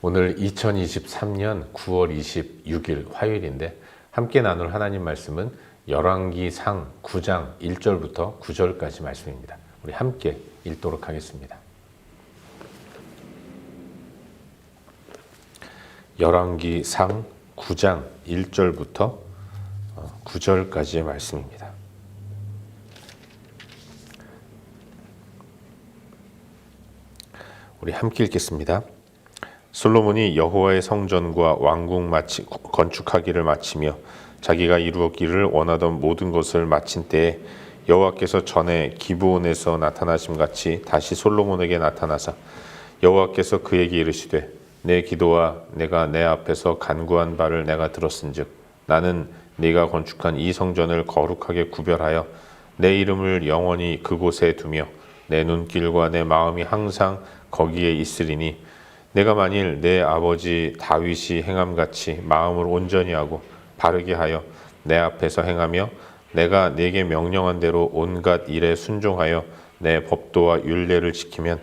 오늘 2023년 9월 26일 화요일인데 함께 나눌 하나님 말씀은 열왕기상 9장 1절부터 9절까지 말씀입니다. 우리 함께 읽도록 하겠습니다. 열왕기상 9장 1절부터 9절까지의 말씀입니다. 우리 함께 읽겠습니다. 솔로몬이 여호와의 성전과 왕궁 건축하기를 마치며 자기가 이루었기를 원하던 모든 것을 마친 때에 여호와께서 전에 기브온에서 나타나심 같이 다시 솔로몬에게 나타나사 여호와께서 그에게 이르시되 내 기도와 내가 내 앞에서 간구한 바를 내가 들었은즉 나는 네가 건축한 이 성전을 거룩하게 구별하여 내 이름을 영원히 그곳에 두며 내 눈길과 내 마음이 항상 거기에 있으리니 내가 만일 내 아버지 다윗이 행함같이 마음을 온전히 하고 바르게 하여 내 앞에서 행하며 내가 네게 명령한 대로 온갖 일에 순종하여 내 법도와 율례를 지키면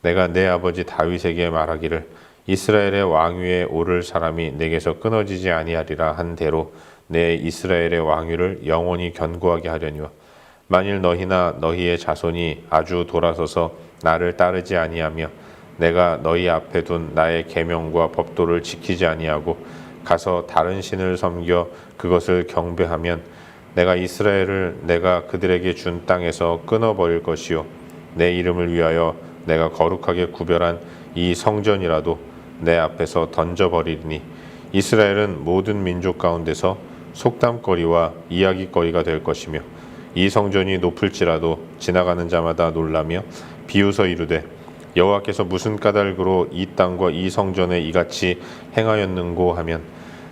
내가 내 아버지 다윗에게 말하기를 이스라엘의 왕위에 오를 사람이 내게서 끊어지지 아니하리라 한 대로 내 이스라엘의 왕위를 영원히 견고하게 하려니와 만일 너희나 너희의 자손이 아주 돌아서서 나를 따르지 아니하며 내가 너희 앞에 둔 나의 계명과 법도를 지키지 아니하고 가서 다른 신을 섬겨 그것을 경배하면 내가 이스라엘을 내가 그들에게 준 땅에서 끊어버릴 것이요 내 이름을 위하여 내가 거룩하게 구별한 이 성전이라도 내 앞에서 던져버리니 이스라엘은 모든 민족 가운데서 속담거리와 이야기거리가 될 것이며 이 성전이 높을지라도 지나가는 자마다 놀라며 비웃어 이르되 여호와께서 무슨 까닭으로 이 땅과 이 성전에 이같이 행하였는고 하면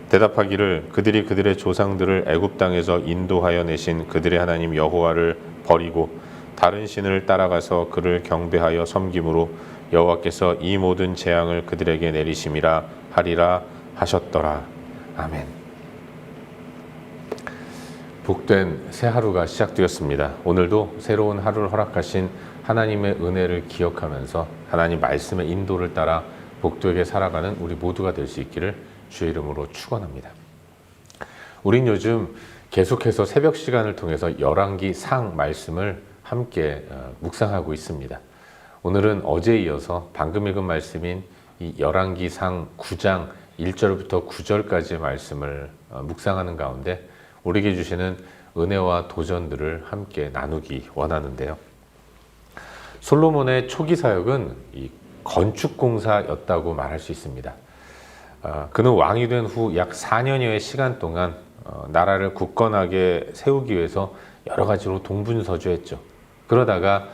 대답하기를 그들이 그들의 조상들을 애굽 땅에서 인도하여 내신 그들의 하나님 여호와를 버리고 다른 신을 따라가서 그를 경배하여 섬김으로 여호와께서 이 모든 재앙을 그들에게 내리심이라 하리라 하셨더라. 아멘. 복된 새 하루가 시작되었습니다. 오늘도 새로운 하루를 허락하신 하나님의 은혜를 기억하면서 하나님 말씀의 인도를 따라 복되게 살아가는 우리 모두가 될 수 있기를 주의 이름으로 축원합니다. 우린 요즘 계속해서 새벽 시간을 통해서 열왕기상 말씀을 함께 묵상하고 있습니다. 오늘은 어제에 이어서 방금 읽은 말씀인 이 열왕기상 9장 1절부터 9절까지의 말씀을 묵상하는 가운데 우리에게 주시는 은혜와 도전들을 함께 나누기 원하는데요. 솔로몬의 초기 사역은 이 건축공사였다고 말할 수 있습니다. 그는 왕이 된 후 약 4년여의 시간 동안 나라를 굳건하게 세우기 위해서 여러 가지로 동분서주했죠. 그러다가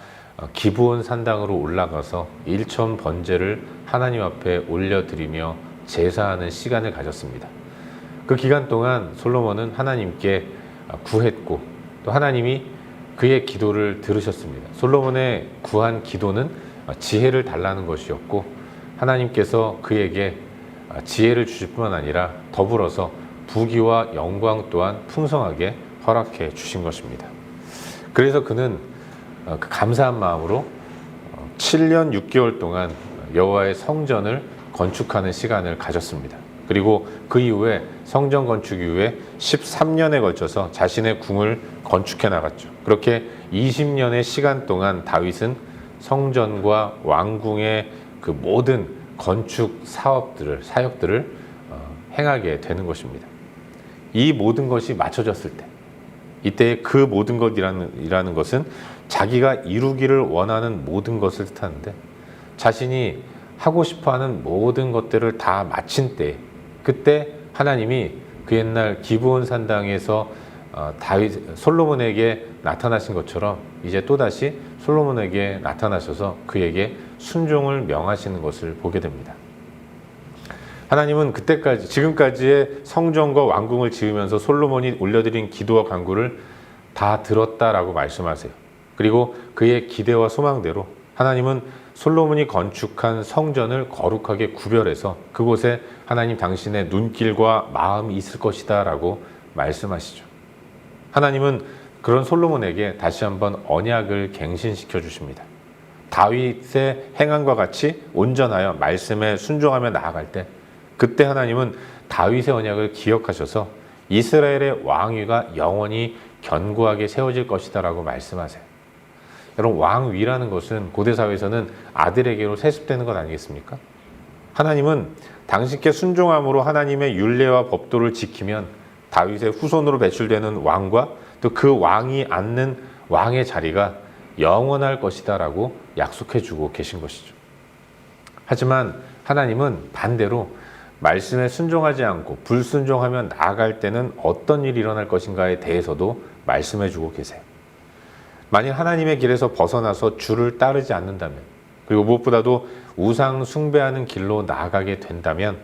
기브온 산당으로 올라가서 일천 번제를 하나님 앞에 올려드리며 제사하는 시간을 가졌습니다. 그 기간 동안 솔로몬은 하나님께 구했고 또 하나님이 그의 기도를 들으셨습니다. 솔로몬의 구한 기도는 지혜를 달라는 것이었고 하나님께서 그에게 지혜를 주실 뿐만 아니라 더불어서 부귀와 영광 또한 풍성하게 허락해 주신 것입니다. 그래서 그는 그 감사한 마음으로 7년 6개월 동안 여호와의 성전을 건축하는 시간을 가졌습니다. 그리고 그 이후에 성전 건축 이후에 13년에 걸쳐서 자신의 궁을 건축해 나갔죠. 그렇게 20년의 시간 동안 다윗은 성전과 왕궁의 그 모든 건축 사역들을 행하게 되는 것입니다. 이 모든 것이 맞춰졌을 때 이때 그 모든 것이라는 것은 자기가 이루기를 원하는 모든 것을 뜻하는데 자신이 하고 싶어하는 모든 것들을 다 마친 때 그때 하나님이 그 옛날 기브온 산당에서 솔로몬에게 나타나신 것처럼 이제 또다시 솔로몬에게 나타나셔서 그에게 순종을 명하시는 것을 보게 됩니다. 하나님은 지금까지의 성전과 왕궁을 지으면서 솔로몬이 올려드린 기도와 간구를 다 들었다라고 말씀하세요. 그리고 그의 기대와 소망대로 하나님은 솔로몬이 건축한 성전을 거룩하게 구별해서 그곳에 하나님 당신의 눈길과 마음이 있을 것이다 라고 말씀하시죠. 하나님은 그런 솔로몬에게 다시 한번 언약을 갱신시켜 주십니다. 다윗의 행함과 같이 온전하여 말씀에 순종하며 나아갈 때, 그때 하나님은 다윗의 언약을 기억하셔서 이스라엘의 왕위가 영원히 견고하게 세워질 것이다 라고 말씀하세요. 여러분, 왕위라는 것은 고대 사회에서는 아들에게로 세습되는 것 아니겠습니까? 하나님은 당신께 순종함으로 하나님의 율례와 법도를 지키면 다윗의 후손으로 배출되는 왕과 또 그 왕이 앉는 왕의 자리가 영원할 것이다 라고 약속해 주고 계신 것이죠. 하지만 하나님은 반대로 말씀에 순종하지 않고 불순종하며 나아갈 때는 어떤 일이 일어날 것인가에 대해서도 말씀해 주고 계세요. 만약 하나님의 길에서 벗어나서 주를 따르지 않는다면, 그리고 무엇보다도 우상 숭배하는 길로 나아가게 된다면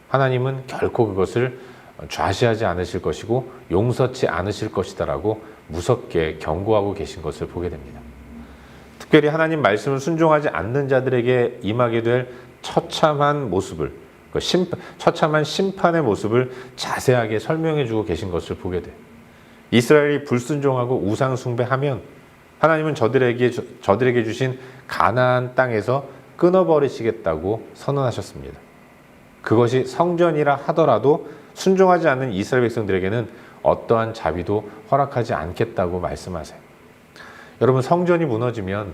하나님은 결코 그것을 좌시하지 않으실 것이고 용서치 않으실 것이다라고 무섭게 경고하고 계신 것을 보게 됩니다. 특별히 하나님 말씀을 순종하지 않는 자들에게 임하게 될 처참한 모습을, 처참한 심판의 모습을 자세하게 설명해 주고 계신 것을 보게 돼요. 이스라엘이 불순종하고 우상 숭배하면 하나님은 저들에게 주신 가나안 땅에서 끊어버리시겠다고 선언하셨습니다. 그것이 성전이라 하더라도 순종하지 않는 이스라엘 백성들에게는 어떠한 자비도 허락하지 않겠다고 말씀하세요. 여러분, 성전이 무너지면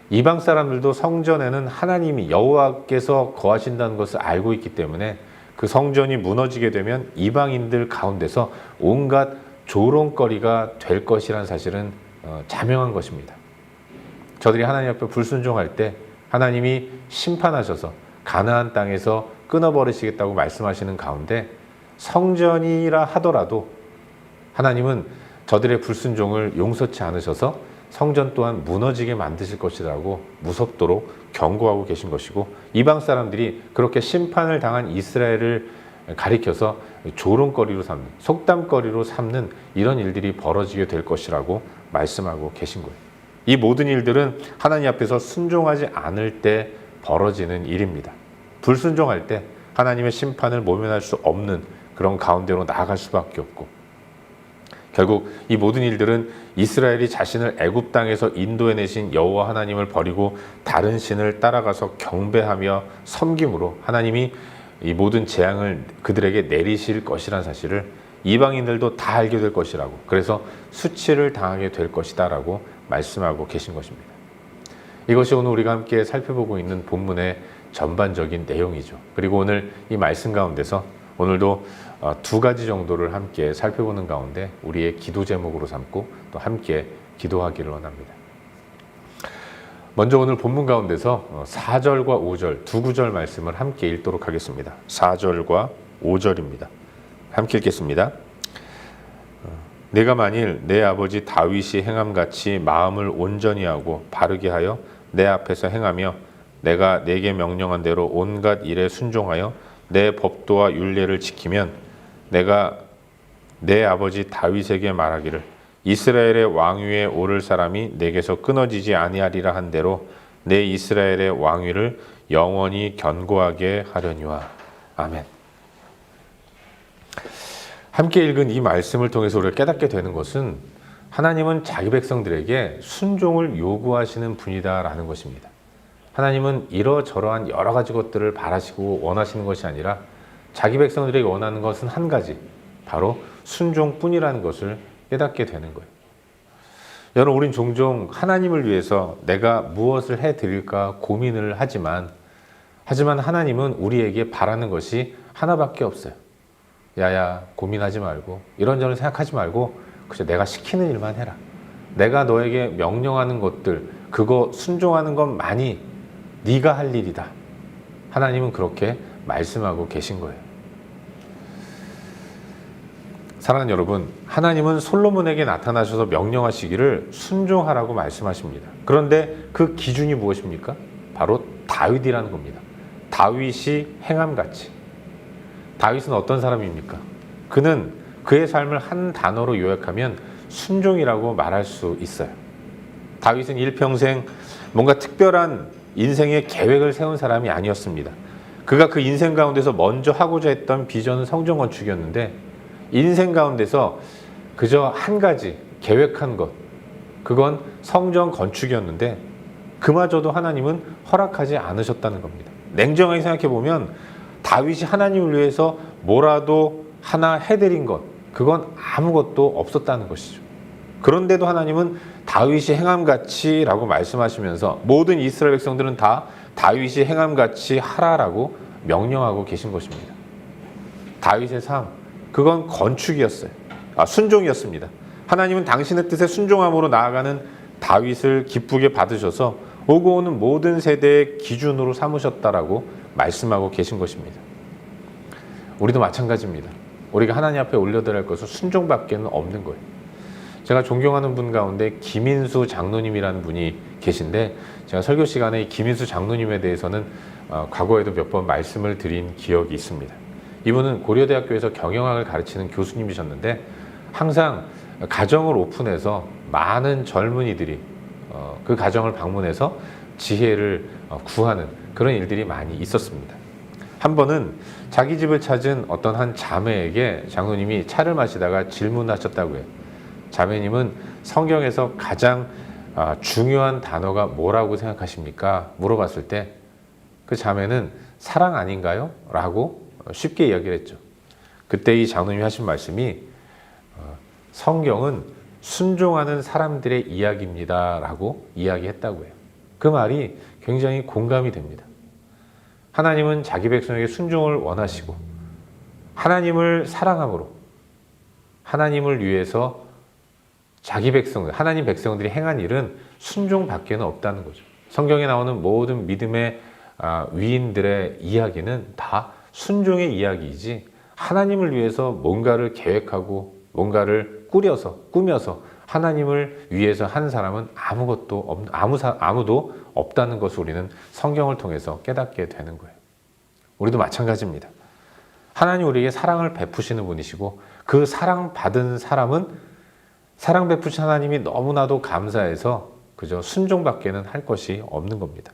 이방 사람들도 성전에는 하나님이 여호와께서 거하신다는 것을 알고 있기 때문에 그 성전이 무너지게 되면 이방인들 가운데서 온갖 조롱거리가 될 것이라는 사실은 자명한 것입니다. 저들이 하나님 앞에 불순종할 때 하나님이 심판하셔서 가나안 땅에서 끊어버리시겠다고 말씀하시는 가운데 성전이라 하더라도 하나님은 저들의 불순종을 용서치 않으셔서 성전 또한 무너지게 만드실 것이라고 무섭도록 경고하고 계신 것이고, 이방 사람들이 그렇게 심판을 당한 이스라엘을 가리켜서 조롱거리로 삼는, 속담거리로 삼는 이런 일들이 벌어지게 될 것이라고 말씀하고 계신 거예요. 이 모든 일들은 하나님 앞에서 순종하지 않을 때 벌어지는 일입니다. 불순종할 때 하나님의 심판을 모면할 수 없는 그런 가운데로 나아갈 수밖에 없고, 결국 이 모든 일들은 이스라엘이 자신을 애굽 땅에서 인도해내신 여호와 하나님을 버리고 다른 신을 따라가서 경배하며 섬김으로 하나님이 이 모든 재앙을 그들에게 내리실 것이라는 사실을 이방인들도 다 알게 될 것이라고, 그래서 수치를 당하게 될 것이다 라고 말씀하고 계신 것입니다. 이것이 오늘 우리가 함께 살펴보고 있는 본문의 전반적인 내용이죠. 그리고 오늘 이 말씀 가운데서 오늘도 두 가지 정도를 함께 살펴보는 가운데 우리의 기도 제목으로 삼고 또 함께 기도하기를 원합니다. 먼저 오늘 본문 가운데서 4절과 5절 두 구절 말씀을 함께 읽도록 하겠습니다. 4절과 5절입니다. 함께 읽겠습니다. 내가 만일 내 아버지 다윗이 행함같이 마음을 온전히 하고 바르게 하여 내 앞에서 행하며 내가 내게 명령한 대로 온갖 일에 순종하여 내 법도와 율례를 지키면 내가 내 아버지 다윗에게 말하기를 이스라엘의 왕위에 오를 사람이 내게서 끊어지지 아니하리라 한 대로 내 이스라엘의 왕위를 영원히 견고하게 하려니와. 아멘. 함께 읽은 이 말씀을 통해서 우리가 깨닫게 되는 것은 하나님은 자기 백성들에게 순종을 요구하시는 분이다라는 것입니다. 하나님은 이러저러한 여러 가지 것들을 바라시고 원하시는 것이 아니라 자기 백성들에게 원하는 것은 한 가지, 바로 순종뿐이라는 것을 깨닫게 되는 거예요. 여러분, 우린 종종 하나님을 위해서 내가 무엇을 해드릴까 고민을 하지만 하나님은 우리에게 바라는 것이 하나밖에 없어요. 야야, 고민하지 말고 이런저런 생각하지 말고 그저 내가 시키는 일만 해라. 내가 너에게 명령하는 것들, 그거 순종하는 것만이 네가 할 일이다. 하나님은 그렇게 말씀하고 계신 거예요. 사랑하는 여러분, 하나님은 솔로몬에게 나타나셔서 명령하시기를 순종하라고 말씀하십니다. 그런데 그 기준이 무엇입니까? 바로 다윗이라는 겁니다. 다윗이 행함같이. 다윗은 어떤 사람입니까? 그는 그의 삶을 한 단어로 요약하면 순종이라고 말할 수 있어요. 다윗은 일평생 뭔가 특별한 인생의 계획을 세운 사람이 아니었습니다. 그가 그 인생 가운데서 먼저 하고자 했던 비전은 성전 건축이었는데 인생 가운데서 그저 한 가지 계획한 것, 그건 성전 건축이었는데 그마저도 하나님은 허락하지 않으셨다는 겁니다. 냉정하게 생각해 보면 다윗이 하나님을 위해서 뭐라도 하나 해드린 것, 그건 아무것도 없었다는 것이죠. 그런데도 하나님은 다윗이 행함같이 라고 말씀하시면서 모든 이스라엘 백성들은 다 다윗이 행함같이 하라라고 명령하고 계신 것입니다. 다윗의 삶, 그건 건축이었어요. 순종이었습니다. 하나님은 당신의 뜻에 순종함으로 나아가는 다윗을 기쁘게 받으셔서 오고 오는 모든 세대의 기준으로 삼으셨다라고 말씀하고 계신 것입니다. 우리도 마찬가지입니다. 우리가 하나님 앞에 올려드려야 할 것은 순종밖에는 없는 거예요. 제가 존경하는 분 가운데 김인수 장로님이라는 분이 계신데, 제가 설교 시간에 김인수 장로님에 대해서는 과거에도 몇 번 말씀을 드린 기억이 있습니다. 이분은 고려대학교에서 경영학을 가르치는 교수님이셨는데, 항상 가정을 오픈해서 많은 젊은이들이 그 가정을 방문해서 지혜를 구하는 그런 일들이 많이 있었습니다. 한 번은 자기 집을 찾은 어떤 한 자매에게 장로님이 차를 마시다가 질문하셨다고 해요. 자매님은 성경에서 가장 중요한 단어가 뭐라고 생각하십니까? 물어봤을 때 그 자매는 사랑 아닌가요? 라고 쉽게 이야기를 했죠. 그때 이 장로님이 하신 말씀이 성경은 순종하는 사람들의 이야기입니다 라고 이야기했다고 해요. 그 말이 굉장히 공감이 됩니다. 하나님은 자기 백성에게 순종을 원하시고 하나님을 사랑함으로 하나님을 위해서 자기 백성들, 하나님 백성들이 행한 일은 순종밖에는 없다는 거죠. 성경에 나오는 모든 믿음의 위인들의 이야기는 다 순종의 이야기이지, 하나님을 위해서 뭔가를 계획하고 뭔가를 꾸며서 하나님을 위해서 한 사람은 아무도 없다는 것을 우리는 성경을 통해서 깨닫게 되는 거예요. 우리도 마찬가지입니다. 하나님 우리에게 사랑을 베푸시는 분이시고, 그 사랑받은 사람은 사랑 베푸신 하나님이 너무나도 감사해서 그저 순종밖에는 할 것이 없는 겁니다.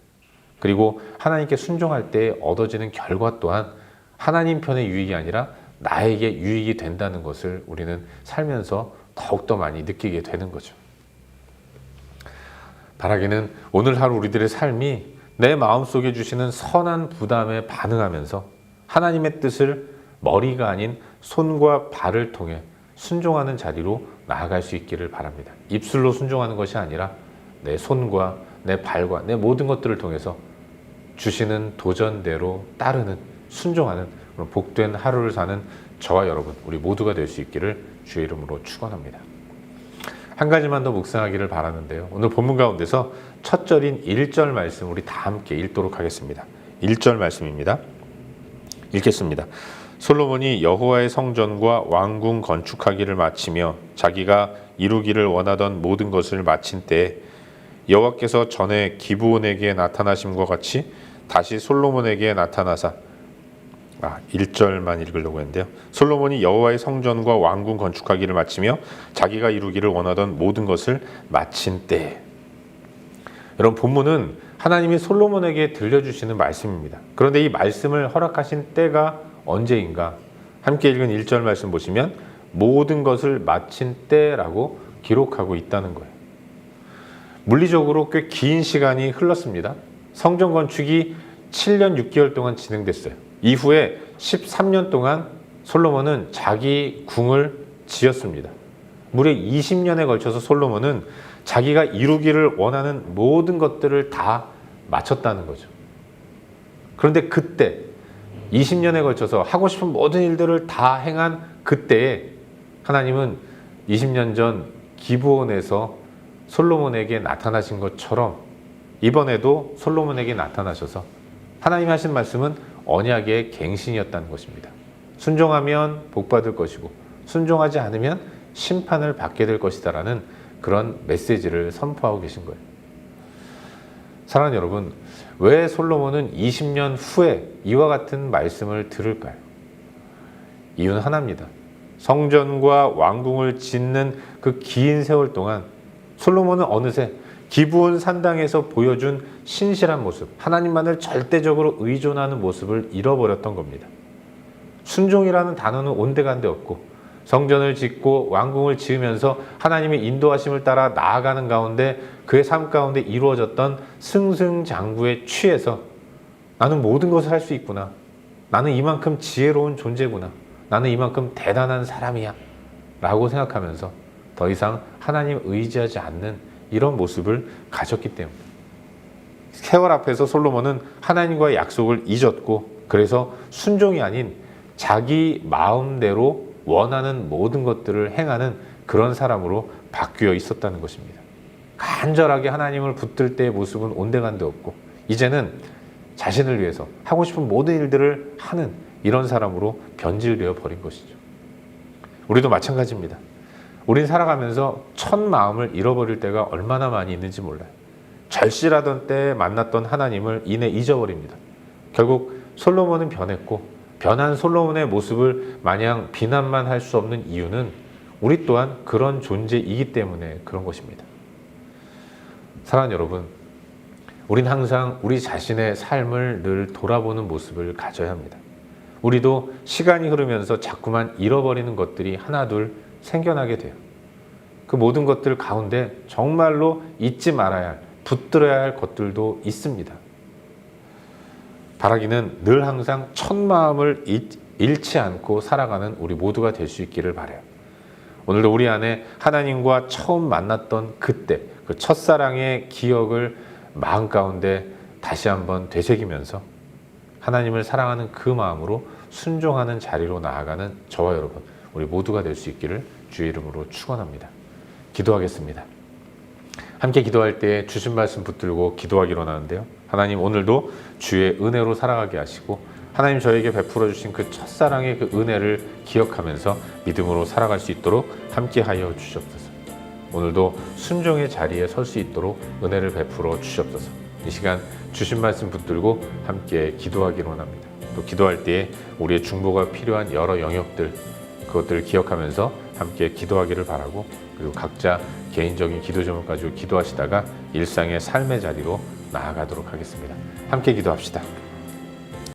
그리고 하나님께 순종할 때 얻어지는 결과 또한 하나님 편의 유익이 아니라 나에게 유익이 된다는 것을 우리는 살면서 더욱더 많이 느끼게 되는 거죠. 바라기는 오늘 하루 우리들의 삶이 내 마음속에 주시는 선한 부담에 반응하면서 하나님의 뜻을 머리가 아닌 손과 발을 통해 순종하는 자리로 나아갈 수 있기를 바랍니다. 입술로 순종하는 것이 아니라 내 손과 내 발과 내 모든 것들을 통해서 주시는 도전대로 따르는, 순종하는 복된 하루를 사는 저와 여러분, 우리 모두가 될 수 있기를 주의 이름으로 축원합니다. 한 가지만 더 묵상하기를 바라는데요. 오늘 본문 가운데서 첫 절인 1절 말씀 우리 다 함께 읽도록 하겠습니다. 1절 말씀입니다. 읽겠습니다. 솔로몬이 여호와의 성전과 왕궁 건축하기를 마치며 자기가 이루기를 원하던 모든 것을 마친 때에 여호와께서 전에 기브온에게 나타나심과 같이 다시 솔로몬에게 나타나사 1절만 읽으려고 했는데요. 솔로몬이 여호와의 성전과 왕궁 건축하기를 마치며 자기가 이루기를 원하던 모든 것을 마친 때에. 여러분, 본문은 하나님이 솔로몬에게 들려주시는 말씀입니다. 그런데 이 말씀을 허락하신 때가 언제인가? 함께 읽은 1절 말씀 보시면 모든 것을 마친 때라고 기록하고 있다는 거예요. 물리적으로 꽤 긴 시간이 흘렀습니다. 성전 건축이 7년 6개월 동안 진행됐어요. 이후에 13년 동안 솔로몬은 자기 궁을 지었습니다. 무려 20년에 걸쳐서 솔로몬은 자기가 이루기를 원하는 모든 것들을 다 마쳤다는 거죠. 그런데 그때 20년에 걸쳐서 하고 싶은 모든 일들을 다 행한 그때에 하나님은 20년 전 기브온에서 솔로몬에게 나타나신 것처럼 이번에도 솔로몬에게 나타나셔서 하나님이 하신 말씀은 언약의 갱신이었다는 것입니다. 순종하면 복받을 것이고 순종하지 않으면 심판을 받게 될 것이다라는 그런 메시지를 선포하고 계신 거예요. 사랑하는 여러분, 왜 솔로몬은 20년 후에 이와 같은 말씀을 들을까요? 이유는 하나입니다. 성전과 왕궁을 짓는 그 긴 세월 동안 솔로몬은 어느새 기브온 산당에서 보여준 신실한 모습, 하나님만을 절대적으로 의존하는 모습을 잃어버렸던 겁니다. 순종이라는 단어는 온데간데 없고 성전을 짓고 왕궁을 지으면서 하나님의 인도하심을 따라 나아가는 가운데 그의 삶 가운데 이루어졌던 승승장구에 취해서 나는 모든 것을 할 수 있구나. 나는 이만큼 지혜로운 존재구나. 나는 이만큼 대단한 사람이야. 라고 생각하면서 더 이상 하나님 의지하지 않는 이런 모습을 가졌기 때문입니다. 세월 앞에서 솔로몬은 하나님과의 약속을 잊었고 그래서 순종이 아닌 자기 마음대로 원하는 모든 것들을 행하는 그런 사람으로 바뀌어 있었다는 것입니다. 간절하게 하나님을 붙들 때의 모습은 온데간데 없고 이제는 자신을 위해서 하고 싶은 모든 일들을 하는 이런 사람으로 변질되어 버린 것이죠. 우리도 마찬가지입니다. 우린 살아가면서 첫 마음을 잃어버릴 때가 얼마나 많이 있는지 몰라요. 절실하던 때에 만났던 하나님을 이내 잊어버립니다. 결국 솔로몬은 변했고 변한 솔로몬의 모습을 마냥 비난만 할 수 없는 이유는 우리 또한 그런 존재이기 때문에 그런 것입니다. 사랑하는 여러분, 우린 항상 우리 자신의 삶을 늘 돌아보는 모습을 가져야 합니다. 우리도 시간이 흐르면서 자꾸만 잃어버리는 것들이 하나둘 생겨나게 돼요. 그 모든 것들 가운데 정말로 잊지 말아야 할, 붙들어야 할 것들도 있습니다. 바라기는 늘 항상 첫 마음을 잃지 않고 살아가는 우리 모두가 될 수 있기를 바라요. 오늘도 우리 안에 하나님과 처음 만났던 그때 그 첫사랑의 기억을 마음 가운데 다시 한번 되새기면서 하나님을 사랑하는 그 마음으로 순종하는 자리로 나아가는 저와 여러분 우리 모두가 될 수 있기를 주의 이름으로 축원합니다. 기도하겠습니다. 함께 기도할 때 주신 말씀 붙들고 기도하기로 하는데요. 하나님 오늘도 주의 은혜로 살아가게 하시고 하나님 저에게 베풀어 주신 그 첫사랑의 그 은혜를 기억하면서 믿음으로 살아갈 수 있도록 함께하여 주시옵소서. 오늘도 순종의 자리에 설 수 있도록 은혜를 베풀어 주시옵소서. 이 시간 주신 말씀 붙들고 함께 기도하기로 합니다. 또 기도할 때에 우리의 중보가 필요한 여러 영역들 그것들을 기억하면서 함께 기도하기를 바라고 그리고 각자 개인적인 기도 제목 가지고 기도하시다가 일상의 삶의 자리로 나아가도록 하겠습니다. 함께 기도합시다.